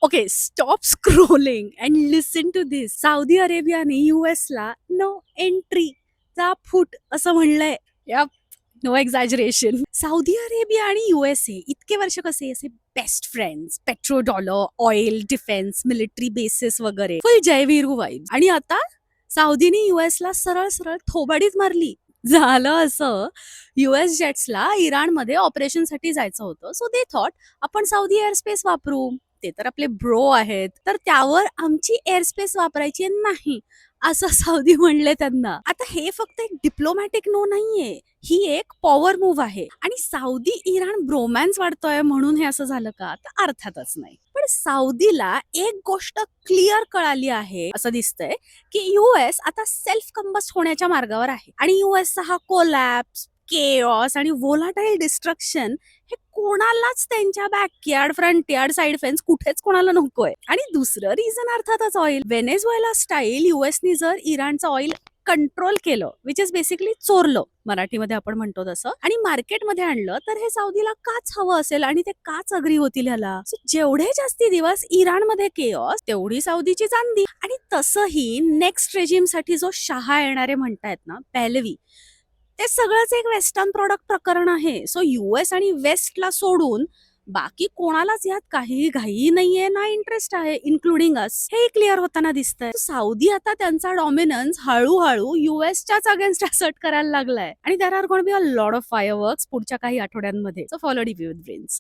Okay, stop scrolling and listen to this. Saudi अरेबियाने यूएसला no एंट्रीचा फूट असं म्हणलंय. F, no exaggeration. Saudi Arabia आणि USA इतके वर्ष कसे असे best friends, petro dollar, oil, defence, military basis वगैरे, फुल Jai Veeru vibes. आणि आता सौदीने यूएसला सरळ सरळ थोबाडीच मारली. झालं असं, युएस जेट्सला इराणमध्ये ऑपरेशनसाठी जायचं होतं, सो दे थॉट आपण सौदी एअरस्पेस वापरू. ते तर आपले ब्रो आहेत, तर त्यावर आमची एअरस्पेस वापरायची नाही, असं सौदी म्हणले त्यांना. आता हे फक्त एक डिप्लोमॅटिक नो नाहीये, ही एक पॉवर मूव्ह आहे. आणि सौदी इराण ब्रोमॅन्स वाढतोय म्हणून हे असं झालं का? तर अर्थातच नाही. पण सौदीला एक गोष्ट क्लिअर कळाली आहे असं दिसतंय, की यूएस आता सेल्फ कंबस्ट होण्याच्या मार्गावर आहे. आणि यूएसचा हा कोलॅप्स, केऑस आणि व्होलाटाईल डिस्ट्रक्शन हे कोणालाच त्यांच्या backyard, front yard, side fence कुठेच कोणाला नकोय. आणि दुसरं रिझन अर्थातच ऑइल. व्हेनेझुएला स्टाईल युएसनी जर इराणचं ऑइल कंट्रोल केलं, विच इज बेसिकली चोरलं, मराठीमध्ये आपण म्हणतो तसं, आणि मार्केटमध्ये आणलं, तर हे सौदीला काच हवं असेल आणि ते काच अग्री होतील ह्याला. So, जेवढे जास्ती दिवस इराणमध्ये केऑस, तेवढी सौदीची चांदी. आणि तसंही नेक्स्ट रेजिमसाठी जो शहा येणारे म्हणतायत ना, पहलवी, ते सगळंच एक वेस्टर्न प्रॉडक्ट प्रकरण आहे. सो युएस आणि वेस्टला सोडून बाकी कोणालाच यात काहीही घाई नाहीये, ना इंटरेस्ट आहे, इन्क्लुडिंग अस. हे क्लिअर होताना दिसतंय. सौदी आता त्यांचा डॉमिनन्स हळूहळू युएसच्याच अगेन्स्ट असर्ट करायला लागलाय. आणि there are going be a lot of fireworks पुढच्या काही आठवड्यांमध्ये. So follow D with brains.